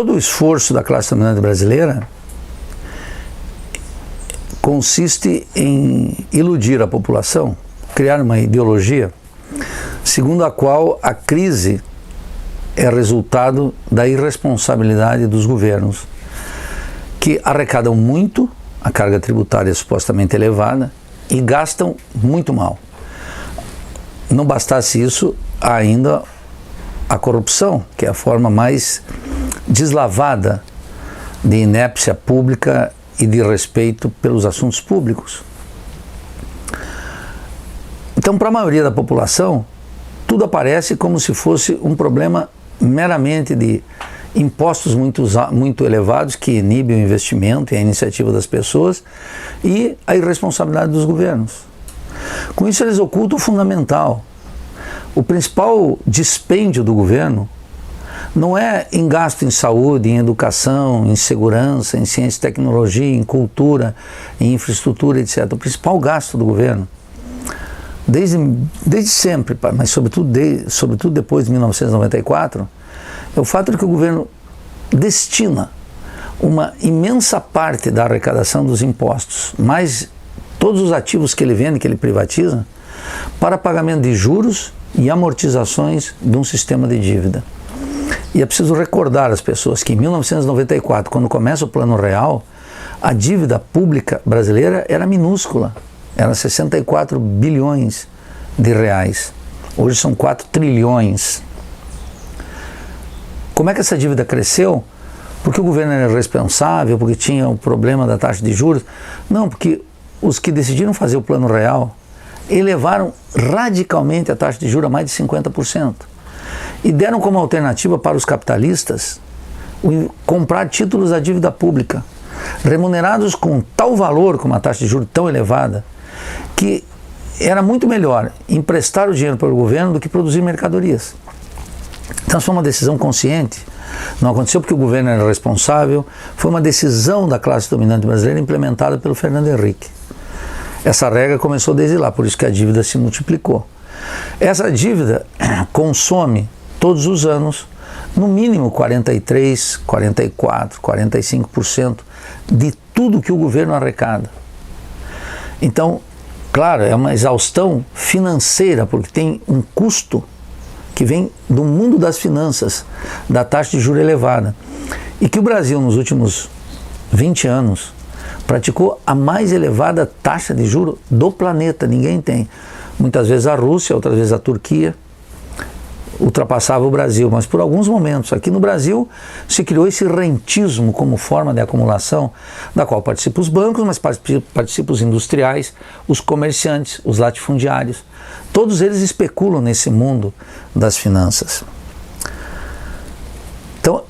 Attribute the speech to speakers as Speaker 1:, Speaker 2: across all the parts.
Speaker 1: todo o esforço da classe dominante brasileira consiste em iludir a população, criar uma ideologia segundo a qual a crise é resultado da irresponsabilidade dos governos, que arrecadam muito, a carga tributária é supostamente elevada, e gastam muito mal. Não bastasse isso, há ainda a corrupção, que é a forma mais deslavada de inépcia pública e de respeito pelos assuntos públicos. Então, para a maioria da população, tudo aparece como se fosse um problema meramente de impostos muito elevados que inibem o investimento e a iniciativa das pessoas e a irresponsabilidade dos governos. Com isso, eles ocultam o fundamental. O principal dispêndio do governo não é em gasto em saúde, em educação, em segurança, em ciência e tecnologia, em cultura, em infraestrutura, etc. O principal gasto do governo, desde sempre, mas sobretudo depois de 1994, é o fato de que o governo destina uma imensa parte da arrecadação dos impostos, mais todos os ativos que ele vende, que ele privatiza, para pagamento de juros e amortizações de um sistema de dívida. E é preciso recordar às pessoas que em 1994, quando começa o Plano Real, a dívida pública brasileira era minúscula, era 64 bilhões de reais. Hoje são 4 trilhões. Como é que essa dívida cresceu? Porque o governo era irresponsável, porque tinha o problema da taxa de juros? Não, porque os que decidiram fazer o Plano Real elevaram radicalmente a taxa de juros a mais de 50%. E deram como alternativa para os capitalistas comprar títulos da dívida pública, remunerados com tal valor, com uma taxa de juros tão elevada, que era muito melhor emprestar o dinheiro para o governo do que produzir mercadorias. Então, foi uma decisão consciente. Não aconteceu porque o governo era responsável, foi uma decisão da classe dominante brasileira implementada pelo Fernando Henrique. Essa regra começou desde lá, por isso que a dívida se multiplicou. Essa dívida consome todos os anos no mínimo 43%, 44%, 45% de tudo que o governo arrecada. Então, claro, é uma exaustão financeira, porque tem um custo que vem do mundo das finanças, da taxa de juros elevada. E que o Brasil, nos últimos 20 anos, praticou a mais elevada taxa de juros do planeta. Ninguém tem. Muitas vezes a Rússia, outras vezes a Turquia ultrapassava o Brasil, mas por alguns momentos. Aqui no Brasil se criou esse rentismo como forma de acumulação, da qual participam os bancos, mas participam os industriais, os comerciantes, os latifundiários. Todos eles especulam nesse mundo das finanças. Então,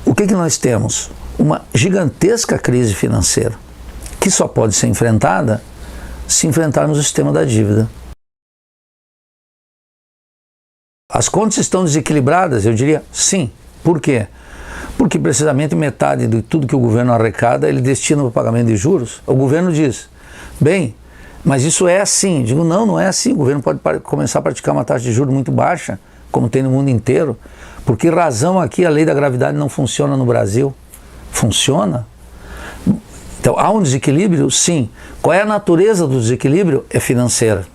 Speaker 1: o que nós temos? Uma gigantesca crise financeira, que só pode ser enfrentada se enfrentarmos o sistema da dívida. As contas estão desequilibradas? Eu diria sim. Por quê? Porque precisamente metade de tudo que o governo arrecada ele destina para o pagamento de juros. O governo diz, bem, mas isso é assim. Eu digo, não é assim. O governo pode começar a praticar uma taxa de juros muito baixa, como tem no mundo inteiro. Por que razão aqui a lei da gravidade não funciona no Brasil? Funciona? Então, há um desequilíbrio? Sim. Qual é a natureza do desequilíbrio? É financeira.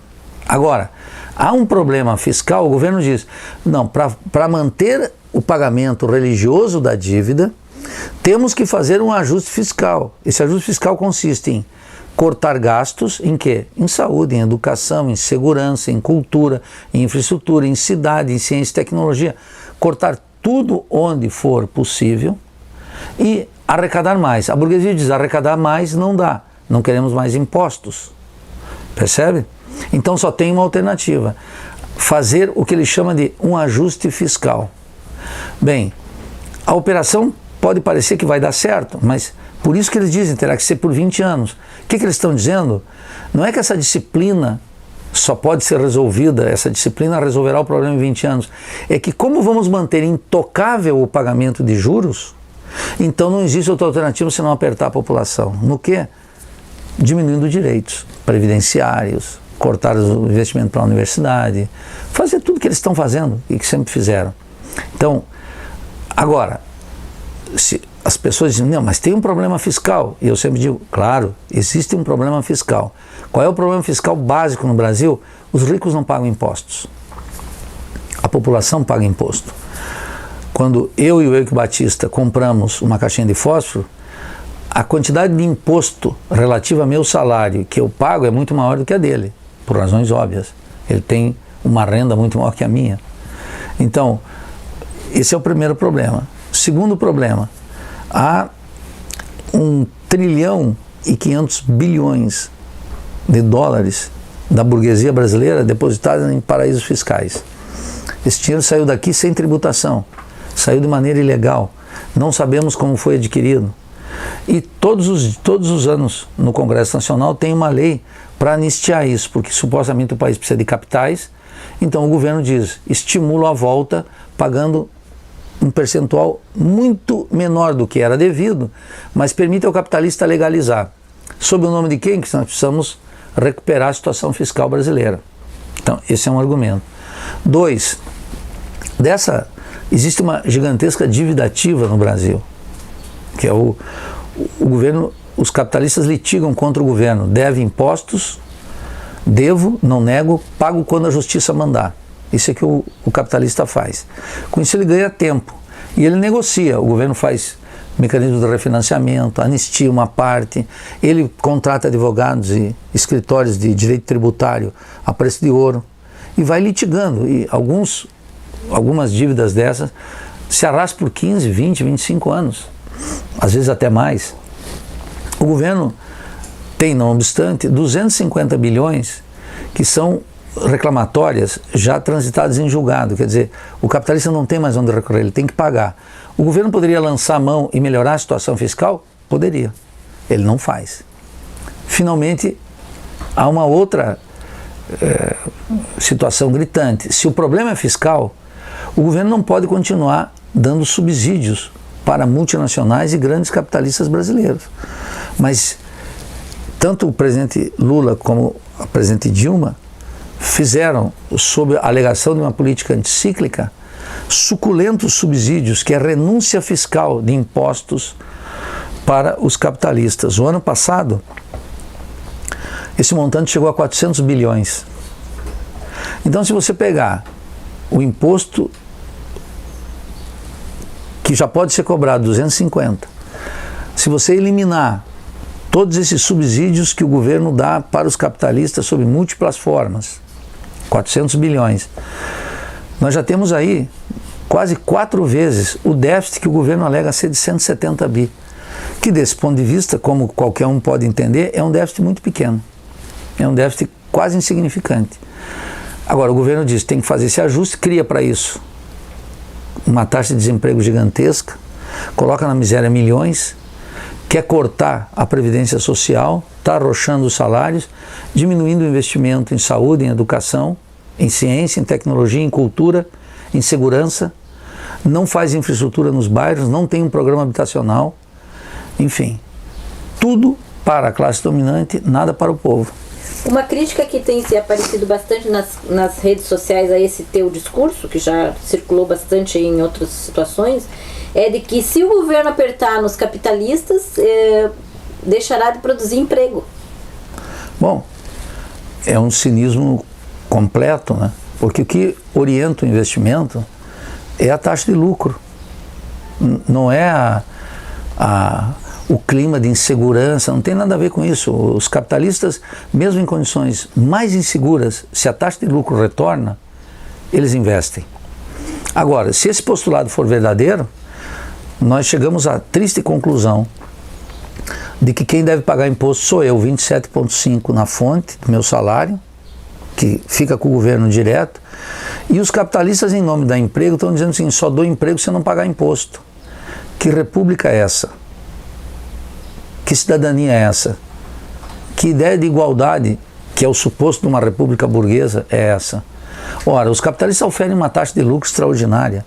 Speaker 1: Agora, há um problema fiscal, o governo diz, não, para manter o pagamento religioso da dívida, temos que fazer um ajuste fiscal. Esse ajuste fiscal consiste em cortar gastos em quê? Em saúde, em educação, em segurança, em cultura, em infraestrutura, em cidade, em ciência e tecnologia. Cortar tudo onde for possível e arrecadar mais. A burguesia diz, arrecadar mais não dá, não queremos mais impostos. Percebe? Então só tem uma alternativa, fazer o que ele chama de um ajuste fiscal. Bem, a operação pode parecer que vai dar certo, mas por isso que eles dizem, terá que ser por 20 anos. O que eles estão dizendo? Não é que essa disciplina só pode ser resolvida, essa disciplina resolverá o problema em 20 anos. É que como vamos manter intocável o pagamento de juros, então não existe outra alternativa senão apertar a população. No quê? Diminuindo direitos previdenciários, cortar o investimento para a universidade, fazer tudo que eles estão fazendo e que sempre fizeram. Então, agora, as pessoas dizem, não, mas tem um problema fiscal. E eu sempre digo, claro, existe um problema fiscal. Qual é o problema fiscal básico no Brasil? Os ricos não pagam impostos. A população paga imposto. Quando eu e o Eike Batista compramos uma caixinha de fósforo, a quantidade de imposto relativa ao meu salário que eu pago é muito maior do que a dele, por razões óbvias. Ele tem uma renda muito maior que a minha. Então, esse é o primeiro problema. Segundo problema, há 1 trilhão e 500 bilhões de dólares da burguesia brasileira depositados em paraísos fiscais. Esse dinheiro saiu daqui sem tributação, saiu de maneira ilegal, não sabemos como foi adquirido. E todos os anos no Congresso Nacional tem uma lei para anistiar isso, porque supostamente o país precisa de capitais, então o governo diz, estimula a volta pagando um percentual muito menor do que era devido, mas permite ao capitalista legalizar. Sob o nome de quem? Que nós precisamos recuperar a situação fiscal brasileira. Então, esse é um argumento. 2, existe uma gigantesca dívida ativa no Brasil, que é o governo, os capitalistas litigam contra o governo, deve impostos, devo, não nego, pago quando a justiça mandar. Isso é que o capitalista faz. Com isso ele ganha tempo e ele negocia. O governo faz mecanismo de refinanciamento, anistia uma parte, ele contrata advogados e escritórios de direito tributário a preço de ouro e vai litigando. E algumas dívidas dessas se arrastam por 15, 20, 25 anos, às vezes até mais. O governo tem, não obstante, 250 bilhões que são reclamatórias já transitadas em julgado, quer dizer, o capitalista não tem mais onde recorrer, ele tem que pagar. O governo poderia lançar a mão e melhorar a situação fiscal? Poderia. Ele não faz. Finalmente, há uma outra situação gritante. Se o problema é fiscal, o governo não pode continuar dando subsídios para multinacionais e grandes capitalistas brasileiros. Mas tanto o presidente Lula como a presidente Dilma fizeram, sob a alegação de uma política anticíclica, suculentos subsídios, que é renúncia fiscal de impostos para os capitalistas. O ano passado, esse montante chegou a 400 bilhões. Então, se você pegar o imposto que já pode ser cobrado 250, se você eliminar todos esses subsídios que o governo dá para os capitalistas sob múltiplas formas, 400 bilhões, nós já temos aí quase 4 vezes o déficit que o governo alega ser de 170 bi, que desse ponto de vista, como qualquer um pode entender, é um déficit muito pequeno, é um déficit quase insignificante. Agora, o governo diz que tem que fazer esse ajuste, cria para isso uma taxa de desemprego gigantesca, coloca na miséria milhões, quer cortar a previdência social, está arrochando os salários, diminuindo o investimento em saúde, em educação, em ciência, em tecnologia, em cultura, em segurança, não faz infraestrutura nos bairros, não tem um programa habitacional, enfim, tudo para a classe dominante, nada para o povo.
Speaker 2: Uma crítica que tem se aparecido bastante nas redes sociais a esse teu discurso, que já circulou bastante em outras situações, é de que se o governo apertar nos capitalistas, deixará de produzir emprego. Bom,
Speaker 1: é um cinismo completo, né? Porque o que orienta o investimento é a taxa de lucro, não é o clima de insegurança, não tem nada a ver com isso. Os capitalistas, mesmo em condições mais inseguras, se a taxa de lucro retorna, eles investem. Agora, se esse postulado for verdadeiro, nós chegamos à triste conclusão de que quem deve pagar imposto sou eu, 27,5% na fonte do meu salário, que fica com o governo direto, e os capitalistas, em nome da emprego, estão dizendo assim, só dou emprego se não pagar imposto. Que república é essa? Que cidadania é essa? Que ideia de igualdade, que é o suposto de uma república burguesa, é essa? Ora, os capitalistas oferem uma taxa de lucro extraordinária.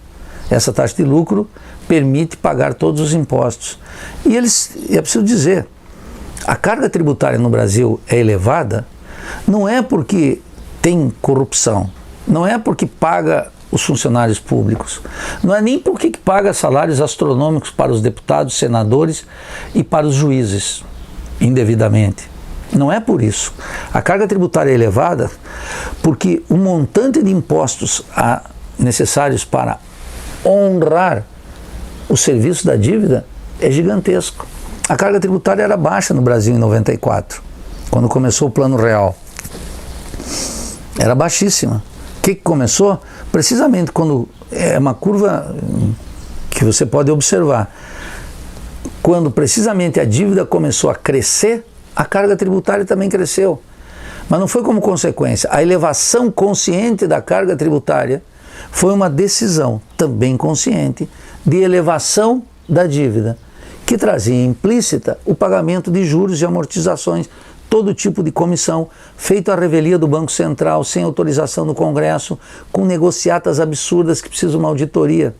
Speaker 1: Essa taxa de lucro permite pagar todos os impostos. E é preciso dizer, a carga tributária no Brasil é elevada, não é porque tem corrupção, não é porque paga os funcionários públicos. Não é nem porque paga salários astronômicos para os deputados, senadores e para os juízes, indevidamente. Não é por isso. A carga tributária é elevada porque o montante de impostos necessários para honrar o serviço da dívida é gigantesco. A carga tributária era baixa no Brasil em 94, quando começou o Plano Real. Era baixíssima. O que começou? Precisamente quando é uma curva que você pode observar. Quando precisamente a dívida começou a crescer, a carga tributária também cresceu. Mas não foi como consequência. A elevação consciente da carga tributária foi uma decisão, também consciente, de elevação da dívida, que trazia implícita o pagamento de juros e amortizações, todo tipo de comissão, feito à revelia do Banco Central, sem autorização do Congresso, com negociatas absurdas que precisam de uma auditoria,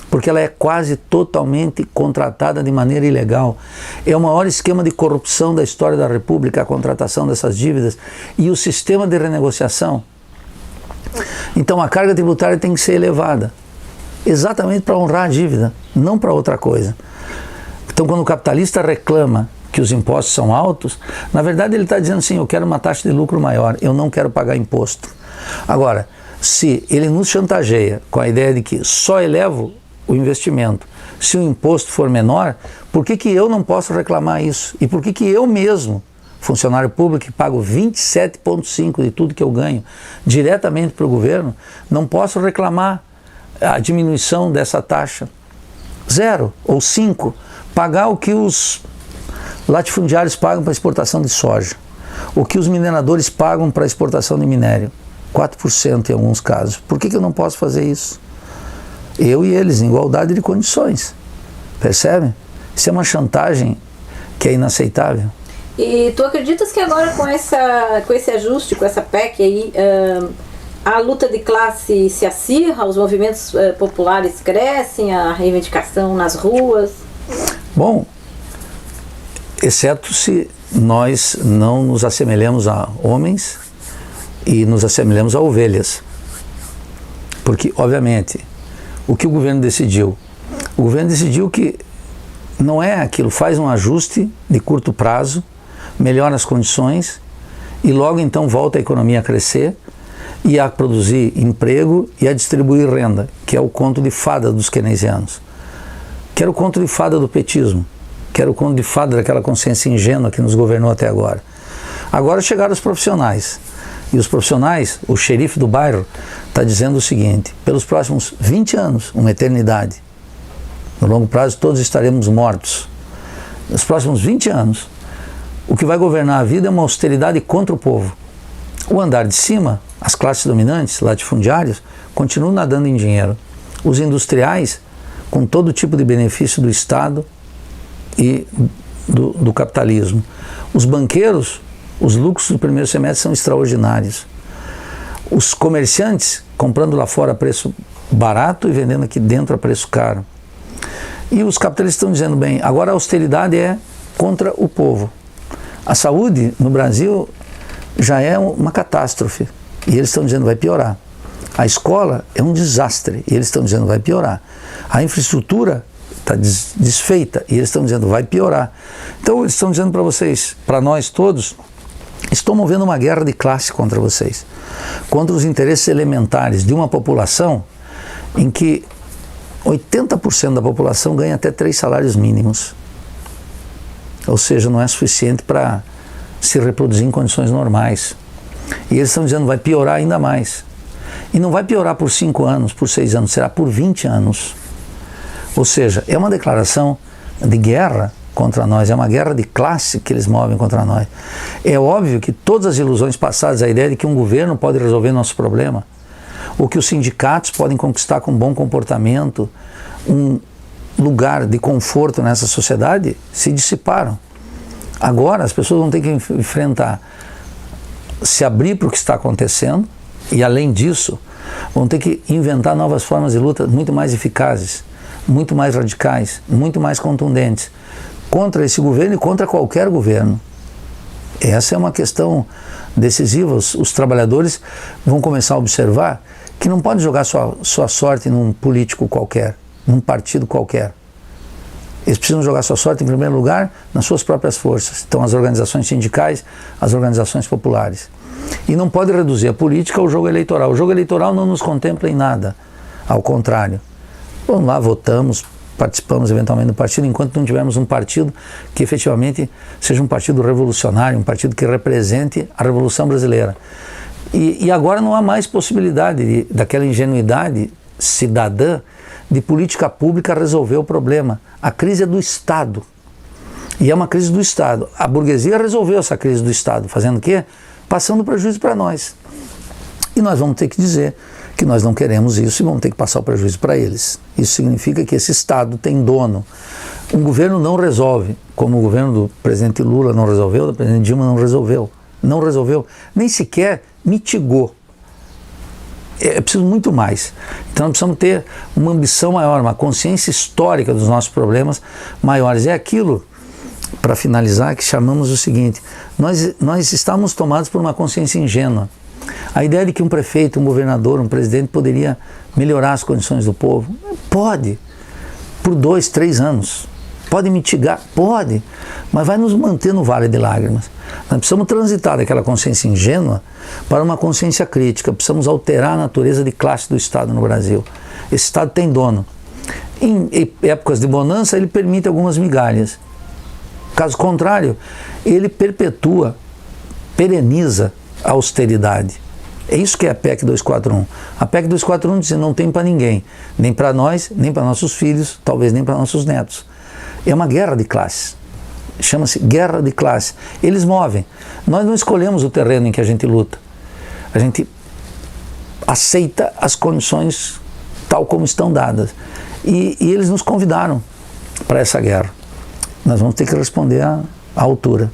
Speaker 1: porque ela é quase totalmente contratada de maneira ilegal. É o maior esquema de corrupção da história da República, a contratação dessas dívidas e o sistema de renegociação. Então a carga tributária tem que ser elevada, exatamente para honrar a dívida, não para outra coisa. Então quando o capitalista reclama que os impostos são altos, na verdade ele está dizendo assim, eu quero uma taxa de lucro maior, eu não quero pagar imposto. Agora, se ele nos chantageia com a ideia de que só elevo o investimento, se o imposto for menor, por que eu não posso reclamar isso? E por que eu mesmo, funcionário público que pago 27,5% de tudo que eu ganho diretamente para o governo, não posso reclamar a diminuição dessa taxa? 0 ou 5%. Pagar o que os latifundiários pagam para exportação de soja, o que os mineradores pagam para exportação de minério, 4% em alguns casos. Por que eu não posso fazer isso? Eu e eles, em igualdade de condições. Percebe? Isso é uma chantagem que é inaceitável.
Speaker 2: E tu acreditas que agora com esse ajuste, com essa PEC aí, a luta de classe se acirra, os movimentos populares crescem, a reivindicação nas ruas?
Speaker 1: Bom, exceto se nós não nos assemelhamos a homens e nos assemelhamos a ovelhas. Porque, obviamente, o que o governo decidiu? O governo decidiu que não é aquilo, faz um ajuste de curto prazo, melhora as condições e logo então volta a economia a crescer e a produzir emprego e a distribuir renda, que é o conto de fada dos keynesianos. Que era o conto de fada do petismo, que era o conto de fada daquela consciência ingênua que nos governou até agora. Agora chegaram os profissionais. E os profissionais, o xerife do bairro, está dizendo o seguinte: pelos próximos 20 anos, uma eternidade, no longo prazo todos estaremos mortos. Nos próximos 20 anos, o que vai governar a vida é uma austeridade contra o povo. O andar de cima, as classes dominantes, latifundiários, continuam nadando em dinheiro. Os industriais, com todo tipo de benefício do Estado e do capitalismo. Os banqueiros, os lucros do primeiro semestre são extraordinários. Os comerciantes comprando lá fora a preço barato e vendendo aqui dentro a preço caro. E os capitalistas estão dizendo, bem, agora a austeridade é contra o povo. A saúde no Brasil já é uma catástrofe e eles estão dizendo vai piorar. A escola é um desastre e eles estão dizendo vai piorar. A infraestrutura está desfeita e eles estão dizendo vai piorar. Então eles estão dizendo para vocês, para nós todos, estou movendo uma guerra de classe contra vocês, contra os interesses elementares de uma população em que 80% da população ganha até 3 salários mínimos. Ou seja, não é suficiente para se reproduzir em condições normais. E eles estão dizendo vai piorar ainda mais. E não vai piorar por 5 anos, por 6 anos, será por 20 anos. Ou seja, é uma declaração de guerra contra nós, é uma guerra de classe que eles movem contra nós. É óbvio que todas as ilusões passadas, a ideia de que um governo pode resolver nosso problema, ou que os sindicatos podem conquistar com bom comportamento um lugar de conforto nessa sociedade, se dissiparam. Agora as pessoas vão ter que enfrentar, se abrir para o que está acontecendo, e além disso, vão ter que inventar novas formas de luta muito mais eficazes, muito mais radicais, muito mais contundentes, contra esse governo e contra qualquer governo. Essa é uma questão decisiva. Os trabalhadores vão começar a observar que não pode jogar sua sorte num político qualquer, num partido qualquer. Eles precisam jogar sua sorte, em primeiro lugar, nas suas próprias forças. Então, as organizações sindicais, as organizações populares. E não pode reduzir a política ao jogo eleitoral. O jogo eleitoral não nos contempla em nada. Ao contrário. Vamos lá, votamos, participamos eventualmente do partido, enquanto não tivermos um partido que efetivamente seja um partido revolucionário, um partido que represente a Revolução Brasileira. E agora não há mais possibilidade daquela ingenuidade cidadã de política pública resolver o problema. A crise é do Estado. E é uma crise do Estado. A burguesia resolveu essa crise do Estado. Fazendo o quê? Passando prejuízo para nós. E nós vamos ter que dizer que nós não queremos isso e vamos ter que passar o prejuízo para eles. Isso significa que esse Estado tem dono. Um governo não resolve, como o governo do presidente Lula não resolveu, do presidente Dilma não resolveu. Não resolveu, nem sequer mitigou. É preciso muito mais. Então nós precisamos ter uma ambição maior, uma consciência histórica dos nossos problemas maiores. É aquilo, para finalizar, que chamamos o seguinte: nós estamos tomados por uma consciência ingênua. A ideia de que um prefeito, um governador, um presidente poderia melhorar as condições do povo, pode, por 2, 3 anos. Pode mitigar? Pode, mas vai nos manter no vale de lágrimas. Nós precisamos transitar daquela consciência ingênua para uma consciência crítica. Precisamos alterar a natureza de classe do Estado no Brasil. Esse Estado tem dono. Em épocas de bonança, ele permite algumas migalhas. Caso contrário, ele perpetua, pereniza a austeridade. É isso que é a PEC 241. A PEC 241 diz que não tem para ninguém, nem para nós, nem para nossos filhos, talvez nem para nossos netos. É uma guerra de classes. Chama-se guerra de classes. Eles movem. Nós não escolhemos o terreno em que a gente luta. A gente aceita as condições tal como estão dadas. E eles nos convidaram para essa guerra. Nós vamos ter que responder à altura.